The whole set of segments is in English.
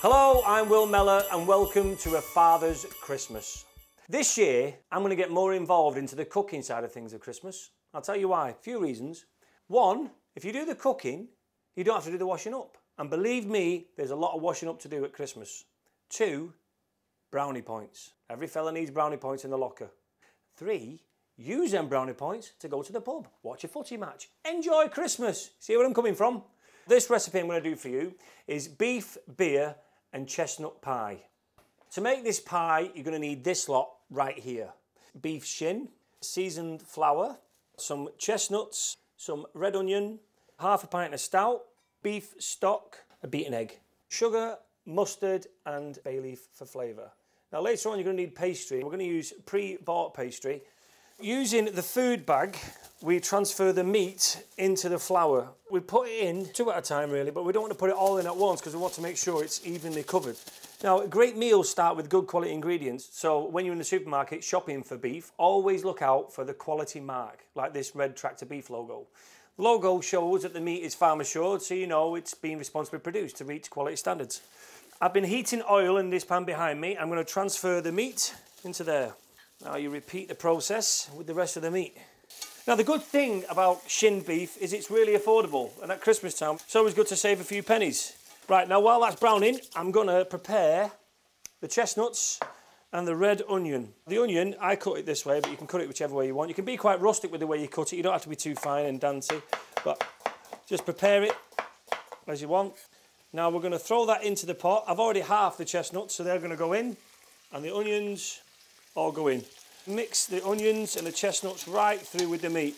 Hello, I'm Will Mellor and welcome to A Father's Christmas. This year, I'm going to get more involved into the cooking side of things at Christmas. I'll tell you why. A few reasons. One, if you do the cooking, you don't have to do the washing up. And believe me, there's a lot of washing up to do at Christmas. Two, brownie points. Every fella needs brownie points in the locker. Three, use them brownie points to go to the pub, watch a footy match, enjoy Christmas. See where I'm coming from? This recipe I'm going to do for you is beef, beer and chestnut pie. To make this pie, you're going to need this lot right here. Beef shin, seasoned flour, some chestnuts, some red onion, half a pint of stout, beef stock, a beaten egg, sugar, mustard and bay leaf for flavour. Now later on you're going to need pastry. We're going to use pre-bought pastry. Using the food bag, we transfer the meat into the flour. We put it in two at a time really, but we don't want to put it all in at once because we want to make sure it's evenly covered. Now, great meals start with good quality ingredients. So when you're in the supermarket shopping for beef, always look out for the quality mark, like this red Tractor Beef logo. The logo shows that the meat is farm assured, so you know it's been responsibly produced to reach quality standards. I've been heating oil in this pan behind me. I'm going to transfer the meat into there. Now you repeat the process with the rest of the meat. Now the good thing about shin beef is it's really affordable, and at Christmas time it's always good to save a few pennies. Right, now while that's browning, I'm going to prepare the chestnuts and the red onion. The onion, I cut it this way, but you can cut it whichever way you want. You can be quite rustic with the way you cut it. You don't have to be too fine and dainty, but just prepare it as you want. Now we're going to throw that into the pot. I've already halved the chestnuts, so they're going to go in, and the onions all go in. Mix the onions and the chestnuts right through with the meat.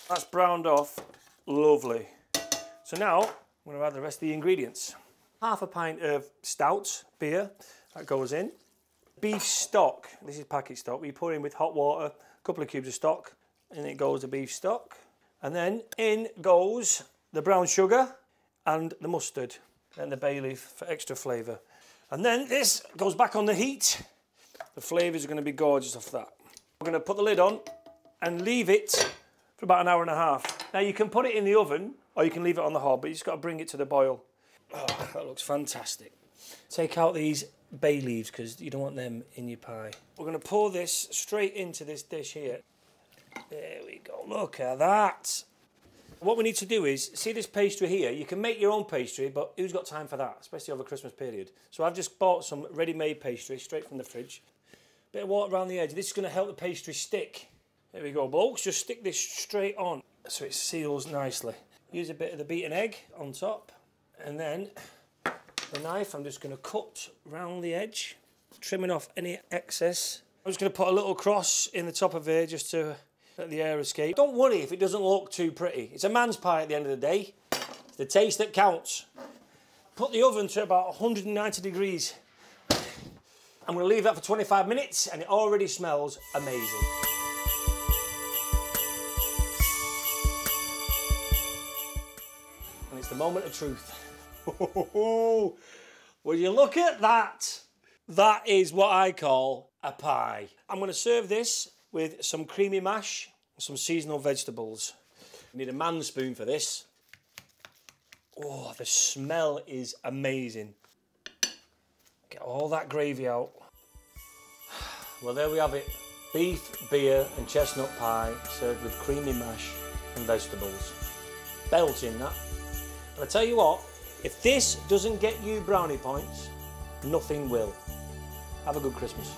That's browned off, lovely. So now I'm going to add the rest of the ingredients. Half a pint of stout beer, that goes in. Beef stock, this is packet stock, we pour in with hot water, a couple of cubes of stock, and it goes the beef stock. And then in goes the brown sugar and the mustard, and the bay leaf for extra flavour. And then this goes back on the heat. The flavours are going to be gorgeous off that. We're going to put the lid on and leave it for about an hour and a half. Now you can put it in the oven or you can leave it on the hob, but you just got to bring it to the boil. Oh, that looks fantastic. Take out these bay leaves because you don't want them in your pie. We're going to pour this straight into this dish here. There we go, look at that. What we need to do is, see this pastry here, you can make your own pastry, but who's got time for that, especially over Christmas period? So I've just bought some ready-made pastry straight from the fridge. Bit of water around the edge. This is going to help the pastry stick. There we go, blokes. Just stick this straight on so it seals nicely. Use a bit of the beaten egg on top. And then the knife, I'm just going to cut round the edge, trimming off any excess. I'm just going to put a little cross in the top of here just to let the air escape. Don't worry if it doesn't look too pretty. It's a man's pie at the end of the day. It's the taste that counts. Put the oven to about 190 degrees. I'm going to leave that for 25 minutes and it already smells amazing. And it's the moment of truth. Will you look at that? That is what I call a pie. I'm going to serve this with some creamy mash and some seasonal vegetables. You need a man's spoon for this. Oh, the smell is amazing. Get all that gravy out. Well, there we have it. Beef, beer and chestnut pie served with creamy mash and vegetables. Belting that. And I tell you what, if this doesn't get you brownie points, nothing will. Have a good Christmas.